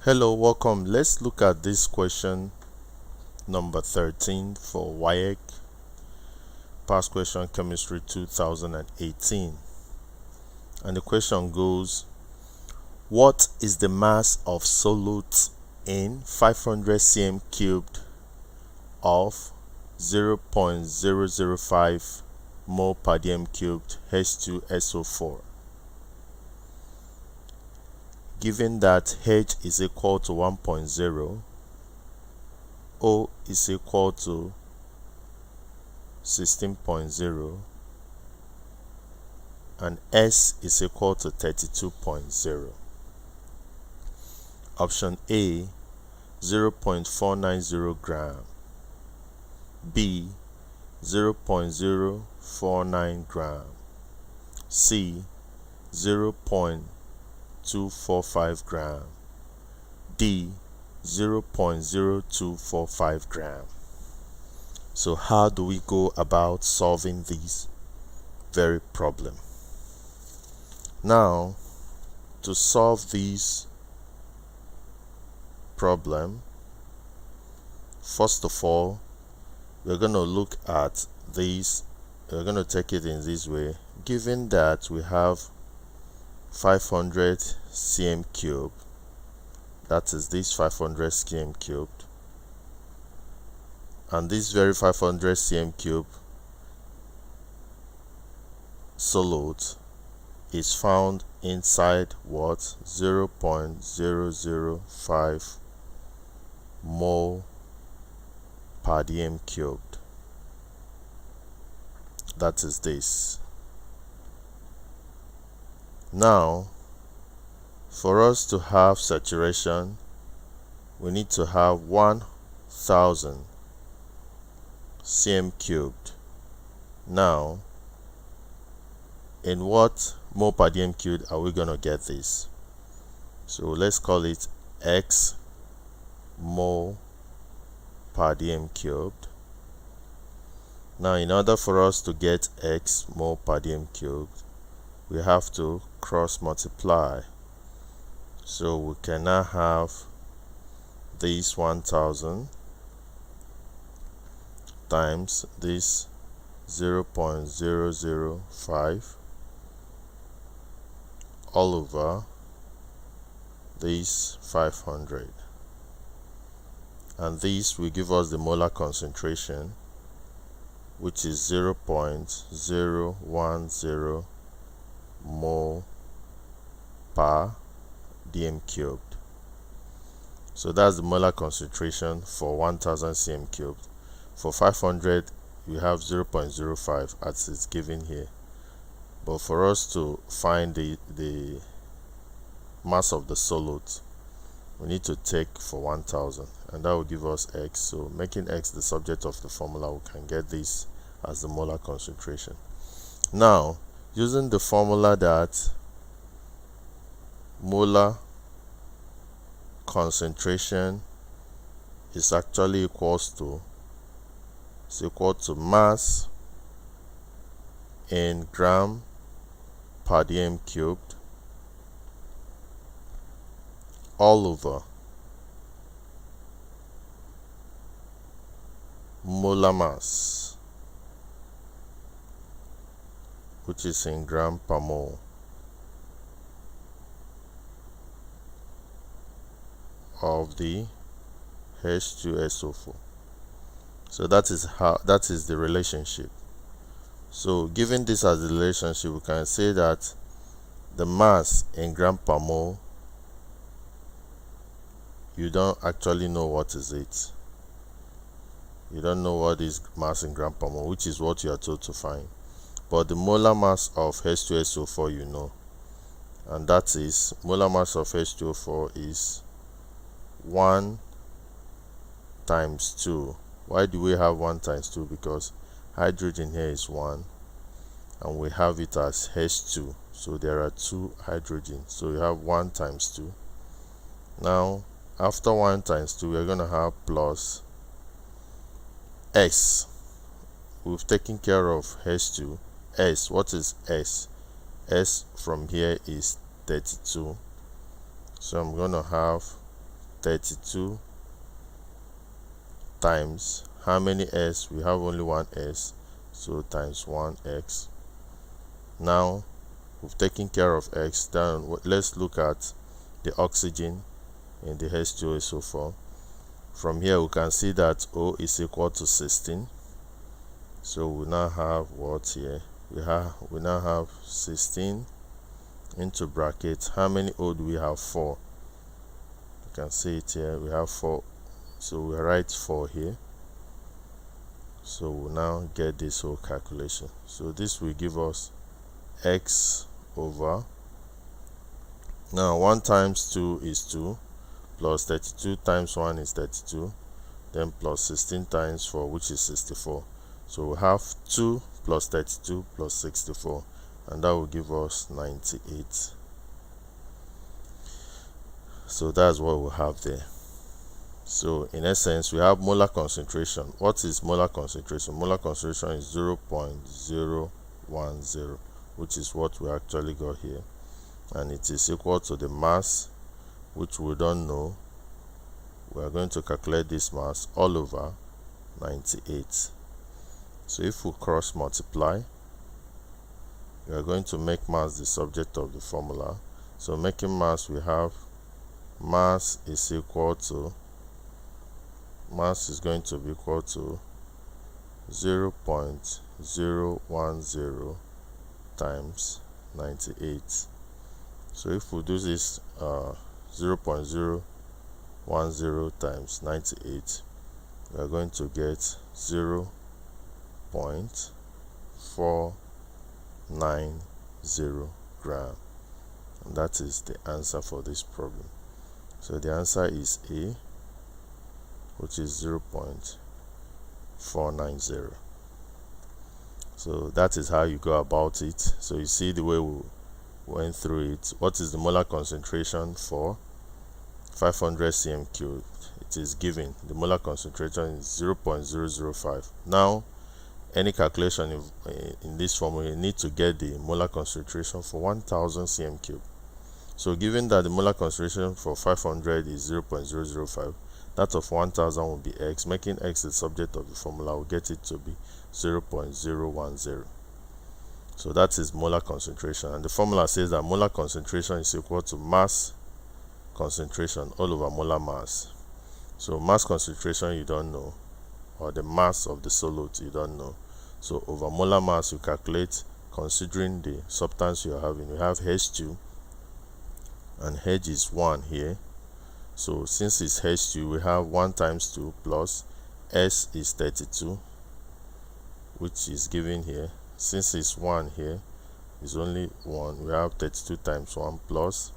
Hello, welcome. Let's look at this question number 13 for WAEC, past question chemistry 2018. And the question goes, what is the mass of solute in 500 cm cubed of 0.005 mole per dm cubed H2SO4? Given that H is equal to 1.0, O is equal to 16.0, and S is equal to 32.0. Option A, 0.490 gram. B, 0.049 gram. C, 0.245 gram. D, 0.0245 gram. So how do we go about solving this very problem? Now, to solve this problem, first of all, we're going to look at this. We're going to take it in this way. Given that we have 500 cm cubed, that is this 500 cm cubed, and this very 500 cm cube solute is found inside what? 0.005 mole per dm cubed. That is this. Now, for us to have saturation, we need to have 1000 cm cubed. Now, in what mole per dm cubed are we going to get this? So let's call it X mole per dm cubed. Now, in order for us to get X mole per dm cubed, we have to cross multiply. So we can now have this 1000 times this 0.005 all over this 500, and this will give us the molar concentration, which is 0.010 mole per dm cubed. So that's the molar concentration for 1000 cm cubed. For 500, you have 0.05 as it's given here. But for us to find the mass of the solute, we need to take for 1000, and that will give us X. So making X the subject of the formula, we can get this as the molar concentration. Now, using the formula that molar concentration is actually equal to mass in gram per dm cubed all over molar mass, which is in gram per mole, of the H2SO4. So that is the relationship. So given this as the relationship, we can say that the mass in gram per mole, you don't actually know what is it. You don't know what is mass in gram per mole, which is what you are told to find. But the molar mass of H2SO4 you know, and that is molar mass of H2O4 is 1 times 2. Why do we have 1 times 2? Because hydrogen here is 1 and we have it as H2, so there are 2 hydrogens, so you have 1 times 2. Now after 1 times 2, we're going to have plus S. We've taken care of H2. S, what is S? S from here is 32, so I'm going to have 32 times how many s? We have only one s, so times 1x. Now we've taken care of x. Then let's look at the oxygen in the H2SO4. From here we can see that O is equal to 16. So we now have what here? We now have 16 into bracket. How many O do we have? 4. You can see it here. We have 4. So we write 4 here. So we'll now get this whole calculation. So this will give us x over, now 1 times 2 is 2, plus 32 times 1 is 32, then plus 16 times 4, which is 64. So we have 2 plus 32 plus 64, and that will give us 98. So that's what we have there. So in essence, we have molar concentration. What is molar concentration? Molar concentration is 0.010, which is what we actually got here, and it is equal to the mass, which we don't know. We are going to calculate this mass all over 98. So if we cross multiply, we are going to make mass the subject of the formula. So making mass, we have mass is equal to, mass is going to be equal to 0.010 times 98. So if we do this 0.010 times 98, we are going to get 0.490 gram, and that is the answer for this problem. So the answer is A, which is 0.490. So that is how you go about it. So you see the way we went through it. What is the molar concentration for 500 cm cubed? It is given. The molar concentration is 0.005. Now, any calculation in this formula, you need to get the molar concentration for 1000 cm cubed. So given that the molar concentration for 500 is 0.005, that of 1000 will be x, making x the subject of the formula. We'll get it to be 0.010. So that is molar concentration, and the formula says that molar concentration is equal to mass concentration all over molar mass. So mass concentration you don't know, or the mass of the solute you don't know. So over molar mass you calculate considering the substance you are having. You have H2, and H is 1 here. So since it's H2, we have 1 times 2 plus S is 32, which is given here. Since it's 1 here, is only 1. We have 32 times 1 plus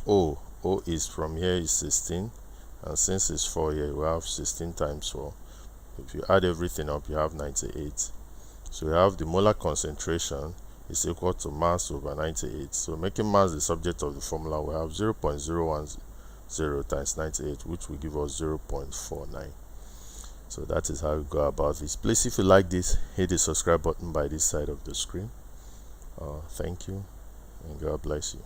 O. O is from here is 16, and since it's 4 here, we have 16 times 4. If you add everything up, you have 98. So we have the molar concentration is equal to mass over 98. So making mass the subject of the formula, we have 0.010 times 98, which will give us 0.49. So that is how we go about this. Please, if you like this, hit the subscribe button by this side of the screen. Thank you, and God bless you.